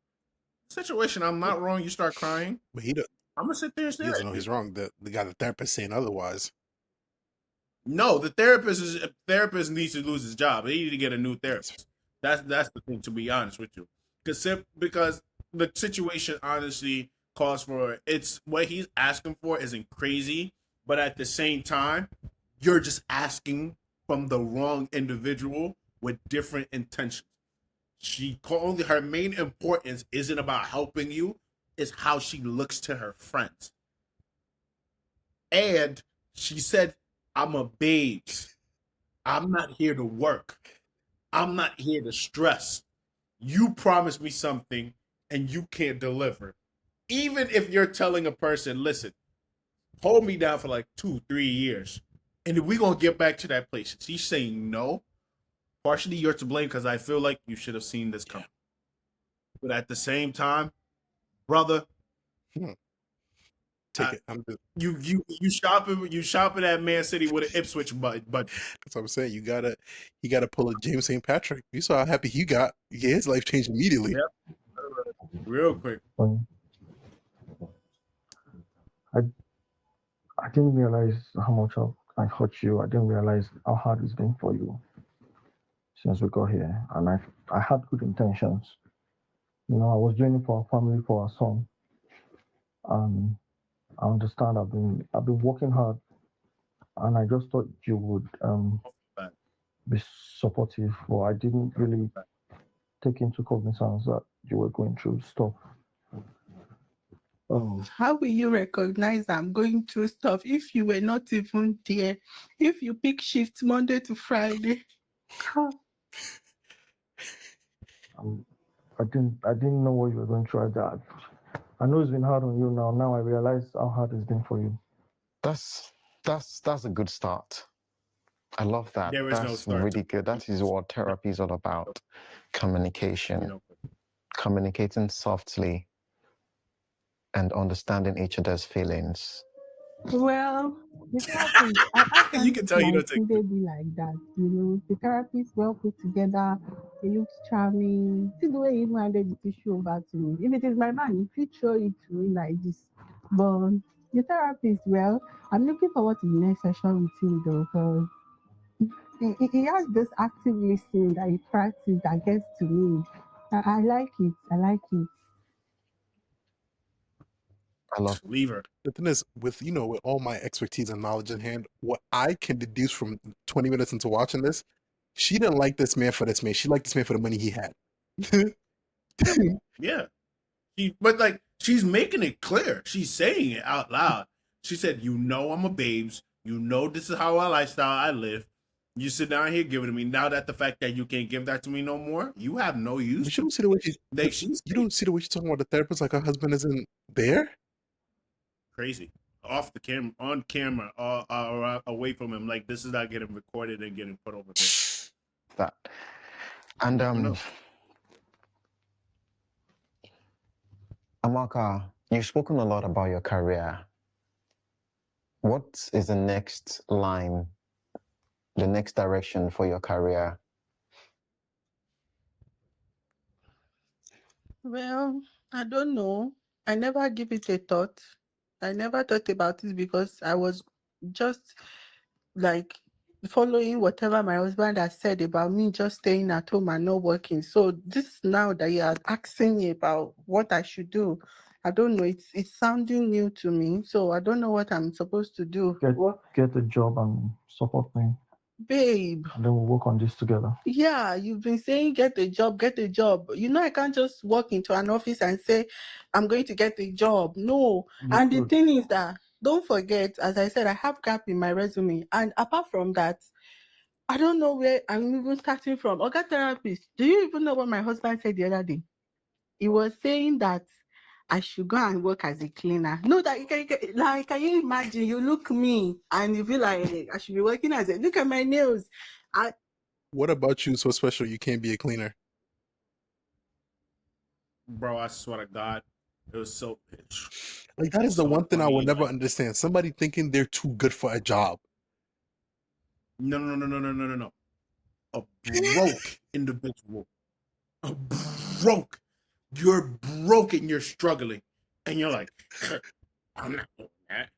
Situation I'm not wrong, you start crying,
But
I'm gonna sit there and
he
stare
doesn't
at
know
you.
he's wrong. The therapist saying otherwise.
No, the therapist needs to lose his job. He need to get a new therapist. That's the thing. To be honest with you, because the situation honestly calls for it's what he's asking for isn't crazy, but at the same time, you're just asking from the wrong individual with different intentions. Only her main importance isn't about helping you; it's how she looks to her friends. And she said, "I'm a babes. I'm not here to work. I'm not here to stress. You promised me something and you can't deliver." Even if you're telling a person, listen, hold me down for like 2, 3 years, and we're going to get back to that place. She's saying no. Partially you're to blame because I feel like you should have seen this coming. But at the same time, brother,
Take it. I'm just,
you shopping at Man City with an Ipswich but
that's what I'm saying. He gotta pull a James St. Patrick. You saw how happy he got. Yeah, his life changed immediately.
Yep. Real quick.
I didn't realize how much I hurt you. I didn't realize how hard it's been for you since we got here. And I had good intentions. You know, I was doing it for our family, for our son. And I understand I've been working hard, and I just thought you would be supportive, but I didn't really take into cognizance that you were going through stuff.
How will you recognize I'm going through stuff if you were not even there? If you pick shift Monday to Friday?
I didn't know what you were going through at that. I know it's been hard on you now. Now I realize how hard it's been for you.
That's a good start. I love that.
There is no
That's
start.
really good. That is what therapy is all about. Communication. Communicating softly and understanding each other's feelings.
Well, the therapist, I
You can tell you don't take
they be like that. You know, the therapist well put together. He looks charming. See the way he even handed the tissue over to me. If it is my man, he show it to me like this. But the therapist, well, I'm looking forward to the next session with him though, because he has this active listening that he practices that gets to me. I like it. I like it.
I love
leave her.
The thing is, with all my expertise and knowledge in hand, what I can deduce from 20 minutes into watching this, she didn't like this man for this man. She liked this man for the money he had.
Yeah. But like she's making it clear. She's saying it out loud. She said, I'm a babes. This is how I live. You sit down here giving it to me. Now that the fact that you can't give that to me no more, you have no use.
But you don't see the way you don't see the way she's talking about the therapist like her husband isn't there.
Crazy. Off the camera, on camera, or away from him. Like this is not getting recorded and getting put over there.
that. And Amaka, you've spoken a lot about your career. What is the next line, the next direction for your career?
Well, I don't know. I never give it a thought. I never thought about it because I was just like following whatever my husband has said about me just staying at home and not working. So this now that you are asking me about what I should do, I don't know. It's sounding new to me. So I don't know what I'm supposed to do.
Get a job and support me,
Babe.
and then we'll work on this together.
Yeah, you've been saying get a job, get a job. You know, I can't just walk into an office and say, I'm going to get a job. No. And the thing is that, don't forget, as I said, I have gap in my resume. And apart from that, I don't know where I'm even starting from. Oga therapist, do you even know what my husband said the other day? He was saying that I should go and work as a cleaner. No, that can you imagine? You look me and you feel like I should be working as a look at my nails.
What about you so special you can't be a cleaner?
Bro, I swear to God, it was so.
Like that is the one thing I will never understand. Somebody thinking they're too good for a job.
No. A broke individual. A broke. You're broke and you're struggling. And you're like, I'm not doing that.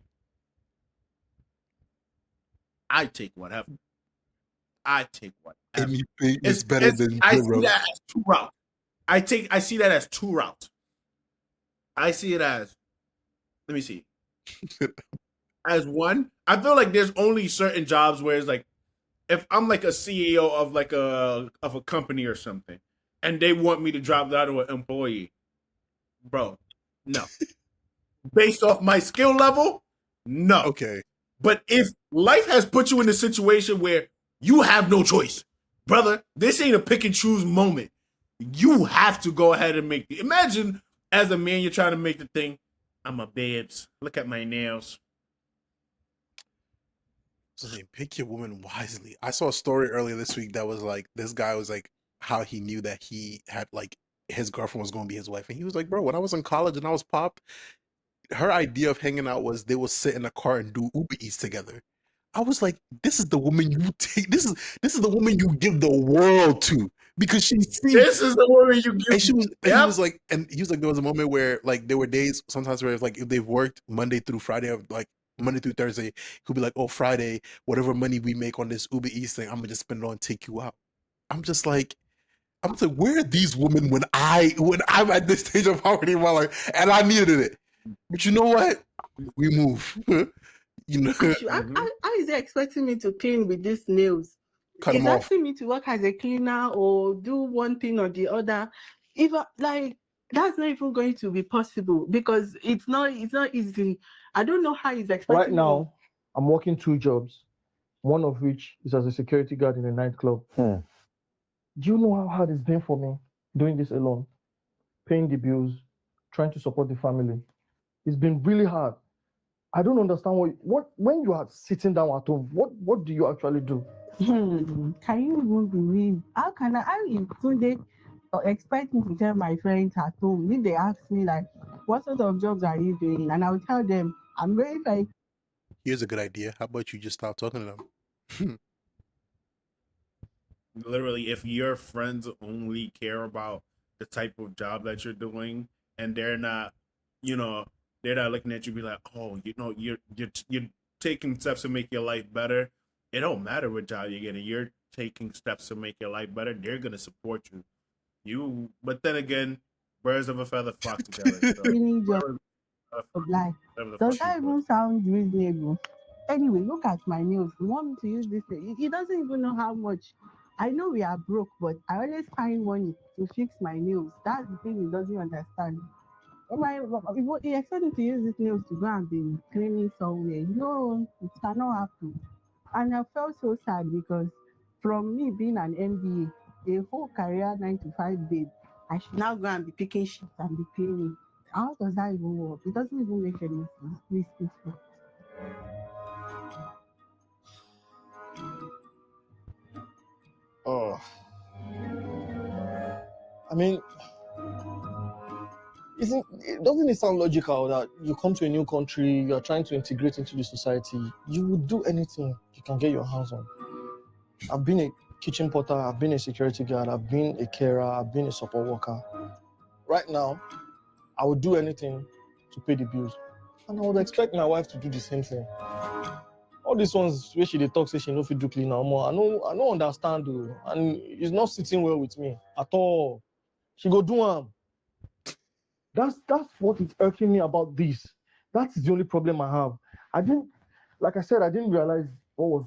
I take whatever.
Anything is better than
I see
zero.
that as two routes. I see that as two routes. I see it as, let me see. As one, I feel like there's only certain jobs where it's like, if I'm like a CEO of like a company or something, and they want me to drop that to an employee, bro, no. Based off my skill level, no.
Okay.
But if life has put you in a situation where you have no choice, brother, this ain't a pick and choose moment. You have to go ahead and make it. Imagine as a man, you're trying to make the thing. I'm a babes. Look at my nails.
So they pick your woman wisely. I saw a story earlier this week that was like, this guy was like, how he knew that he had like his girlfriend was going to be his wife, and he was like, bro, when I was in college and I was pop, her idea of hanging out was they would sit in a car and do Uber Eats together. I was like, this is the woman you take. This is the woman you give the world to, because she seemed.
This is the woman you give.
And she was.
Yep.
And he was like, there was a moment where like there were days sometimes where like if they've worked Monday through Friday or like Monday through Thursday, he'll be like, oh, Friday, whatever money we make on this Uber Eats thing, I'm gonna just spend it on take you out. I'm like, where are these women when I'm at this stage of poverty in my life and I needed it? But you know what? We move. You know,
How is he expecting me to clean with these nails?
cut
He's
them off.
asking me to work as a cleaner or do one thing or the other. If like that's not even going to be possible because it's not easy. I don't know how he's expecting
Right
me.
now, I'm working 2 jobs, one of which is as a security guard in a nightclub. Do you know how hard it's been for me doing this alone? Paying the bills, trying to support the family. It's been really hard. I don't understand what when you are sitting down at home, what do you actually do?
Can you even believe? How if Tunde expect me to tell my friends at home if they ask me like, what sort of jobs are you doing? And I'll tell them I'm very like.
Here's a good idea. How about you just stop talking to them?
Literally, if your friends only care about the type of job that you're doing, and they're not, they're not looking at you, be like, oh, you're taking steps to make your life better. It don't matter what job you're getting. You're taking steps to make your life better. They're gonna support you. But then again, birds of a feather flock together. So,
Meaning job
whatever-
of life.
whatever the
Does
fuck you
that
do.
even sound reasonable? Anyway, look at my nails. You want me to use this thing? He doesn't even know how much. I know we are broke, but I always find money to fix my nails. That's the thing he doesn't understand. He expected to use these nails to go and be cleaning somewhere. No, it cannot happen. And I felt so sad because from me being an MBA, a whole career 9 to 5 babe, I should now go and be picking shit and be cleaning. How does that even work? It doesn't even make any sense. Please.
Oh, I mean, doesn't it sound logical that you come to a new country, you are trying to integrate into the society, you would do anything you can get your hands on? I've been a kitchen porter, I've been a security guard, I've been a carer, I've been a support worker. Right now, I would do anything to pay the bills. And I would expect my wife to do the same thing. All these ones where she dey talk say she no fit do clean no more. I no understand though. And it's not sitting well with me at all. She go do am. That's what is irking me about this. That's the only problem I have. I didn't realize what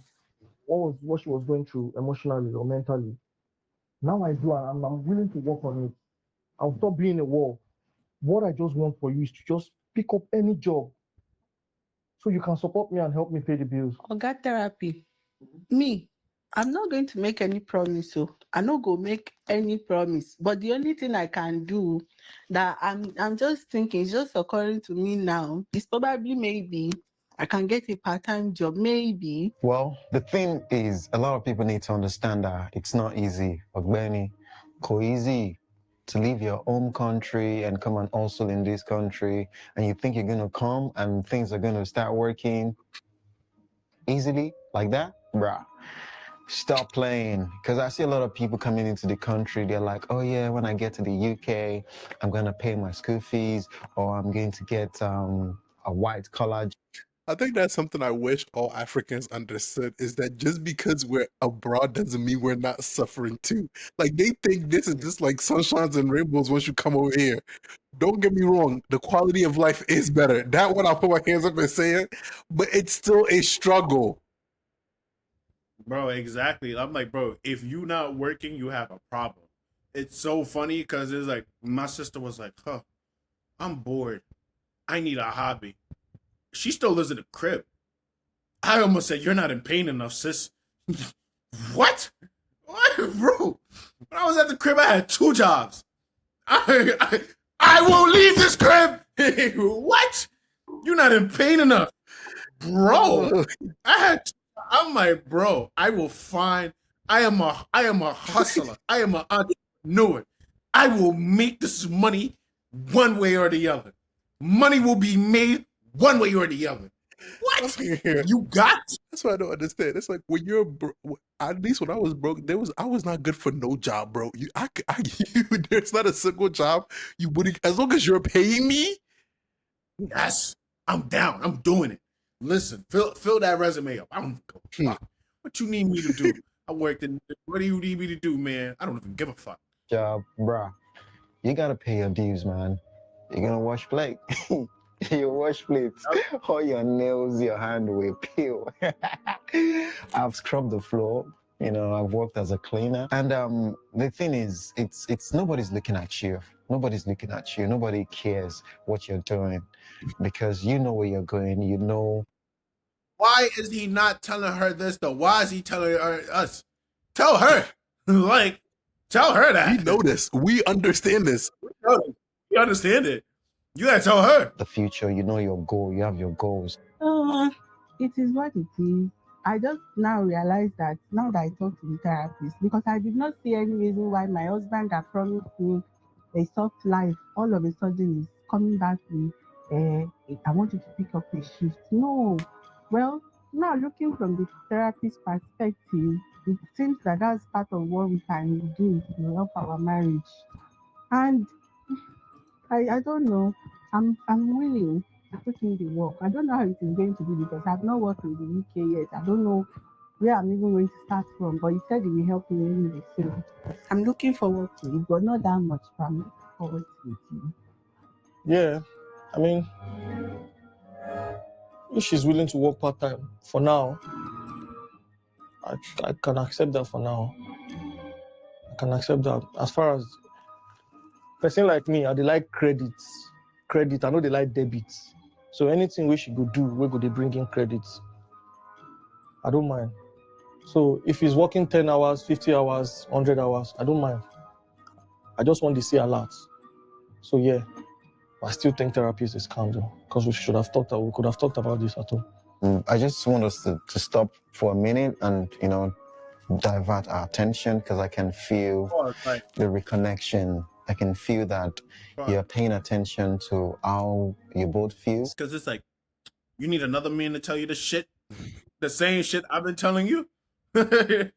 she was going through emotionally or mentally. Now I do, and I'm willing to work on it. I'll stop being a wall. What I just want for you is to just pick up any job so you can support me and help me pay the bills.
Oga therapy. Me, I'm not going to make any promise. So I no go make any promise. But the only thing I can do that I'm just thinking, it's just occurring to me now, is probably maybe I can get a part-time job. Maybe.
Well, the thing is, a lot of people need to understand that it's not easy, Ogbeni, easy to leave your home country and come and hustle in this country, and you think you're going to come and things are going to start working easily like that? bruh, stop playing. Because I see a lot of people coming into the country. They're like, oh yeah, when I get to the UK, I'm gonna pay my school fees, or I'm going to get a white collar.
I think that's something I wish all Africans understood, is that just because we're abroad doesn't mean we're not suffering too. Like, they think this is just like sunshines and rainbows once you come over here. Don't get me wrong, the quality of life is better. That one I'll put my hands up and say it, but it's still a struggle.
Bro, exactly. I'm like, bro, if you not working, you have a problem. It's so funny because it's like my sister was like, huh, I'm bored. I need a hobby. She still lives in the crib. I almost said, you're not in pain enough, sis. What? What, bro? When I was at the crib, I had 2 jobs. I won't leave this crib. What? You're not in pain enough, bro. I'm like, bro, I will find. I am a hustler. I am an entrepreneur. I will make this money one way or the other. Money will be made one way or the other. What? You got?
That's what I don't understand. It's like when you're at least when I was broke, I was not good for no job, bro. There's not a single job you wouldn't, as long as you're paying me.
Yes, I'm down. I'm doing it. Listen, fill that resume up. I don't give a fuck. What you need me to do? I worked in. What do you need me to do, man? I don't even give a fuck.
Job, bruh. You gotta pay your dues, man. You're gonna wash plate. You wash plates. All your nails, your hand will peel. I've scrubbed the floor. You know, I've worked as a cleaner. And the thing is, it's nobody's looking at you. Nobody's looking at you. Nobody cares what you're doing because you know where you're going. You know.
Why is he not telling her this though? Why is he telling her us? Tell her. Like, tell her that.
We know this. We understand this.
We understand it. You gotta tell her.
The future, you know your goal. You have your goals.
It is what it is. I just now realize that now that I talk to the therapist, because I did not see any reason why my husband that promised me a soft life all of a sudden is coming back with, I want you to pick up a shift. No. Well, now looking from the therapist perspective, it seems that that's part of what we can do to help our marriage. And I don't know. I'm willing to put in the work. I don't know how it is going to be because I've not worked in the UK yet. I don't know where I'm even going to start from. But he said he will help me anyway. So I'm looking forward to it, but not that much. But I'm looking forward to it.
Yeah, I mean, if she's willing to work part time for now, I can accept that for now. I can accept that. As far as person like me, I dey like credits. Credit, I know they like debits. So anything we should go do, we go they bring in credits. I don't mind. So if he's working 10 hours, 50 hours, 100 hours, I don't mind. I just want to see a lot. So yeah, I still think therapy is a scandal because we could have talked about this at all.
I just want us to stop for a minute and, you know, divert our attention because I can feel the reconnection. I can feel that you're paying attention to how you both feel.
Because it's like, you need another man to tell you the shit, the same shit I've been telling you. It's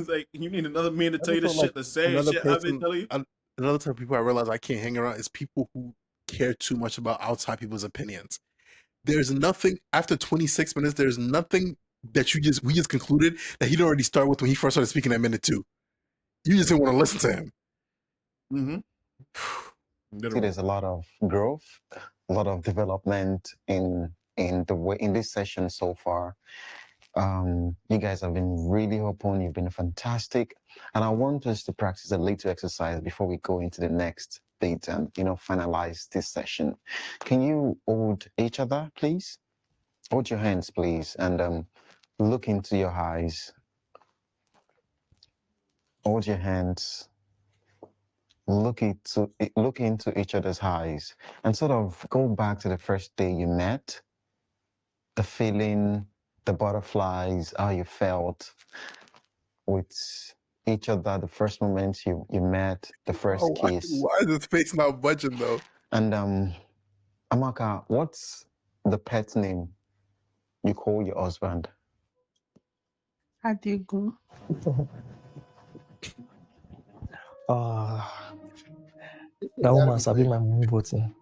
like, you need another man to tell you the shit, the same shit I've been telling you.
Another type of people I realize I can't hang around is people who care too much about outside people's opinions. There's nothing after 26 minutes. There's nothing that we just concluded that he didn't already start with when he first started speaking at minute 2. You just didn't want to listen to him.
See, there's a lot of growth, a lot of development in this session so far. You guys have been really open. You've been fantastic, and I want us to practice a little exercise before we go into the next bit and, you know, finalize this session. Can you hold each other, please? Hold your hands, please, and look into your eyes. Hold your hands. Look into each other's eyes and sort of go back to the first day you met. The feeling, the butterflies, how you felt with each other, the first moment you met, the first kiss.
Why is his face not budging though?
And Amaka, what's the pet name you call your husband?
How do you go?
That woman sabi my money button.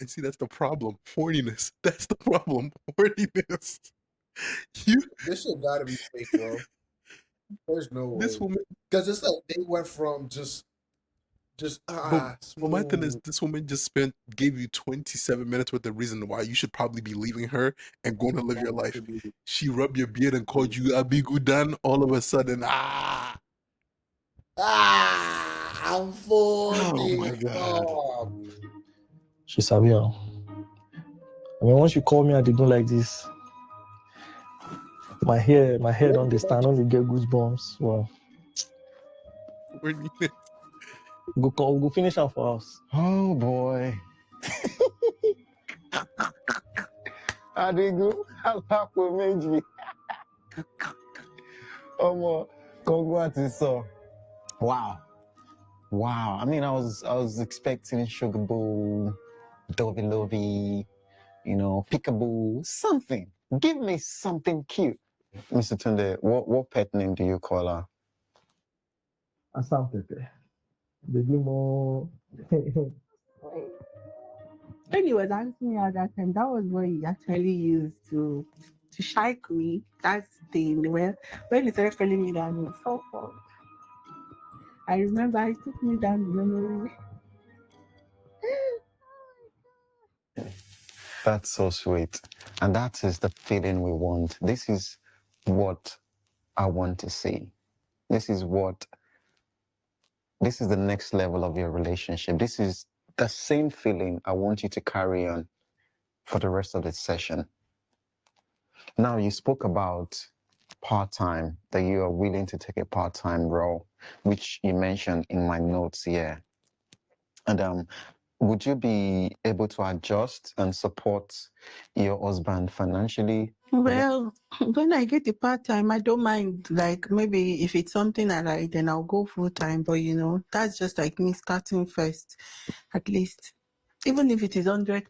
And see, that's the problem. Horniness. That's the problem. Horniness. You.
This shit gotta be fake, bro. There's no way.
This woman.
Because it's like they went from just
But my thing is,
smooth.
this woman just gave you 27 minutes with the reason why you should probably be leaving her and going to live your life. She rubbed your beard and called you Abigudan. All of a sudden,
I'm full.
Oh my God.
She sabi her. I mean, once you call me, I did not like this. My hair don't dey stand, don't dey get goosebumps. Well, we go finish am for us.
Oh boy. Adigu, alapo méjì. Ọmọ, congrats, so. Wow. I mean, I was expecting Sugar Bowl, Dovey Lovey, Peekaboo, something. Give me something cute. Mr. Tunde, what pet name do you call her?
Asam Pepe. Baby more.
When he was asking me at that time, that was what he actually used to shake me. That's the when he started calling me that name. So fun. I remember it took me down the memory.
That's so sweet. And that is the feeling we want. This is what I want to see. This is the next level of your relationship. This is the same feeling I want you to carry on for the rest of this session. Now, you spoke about part-time, that you are willing to take a part-time role, which you mentioned in my notes here. And would you be able to adjust and support your husband financially?
Well, when I get the part-time, I don't mind. Like, maybe if it's something I like, then I'll go full-time. But, that's just like me starting first, at least. Even if it is £100,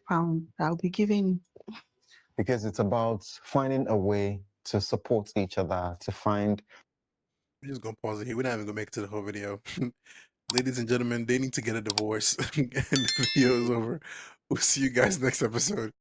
I'll be giving.
Because it's about finding a way to support each other, to find.
We're just going to pause it here. We're not even going to make it to the whole video. Ladies and gentlemen, they need to get a divorce. And the video is over. We'll see you guys next episode.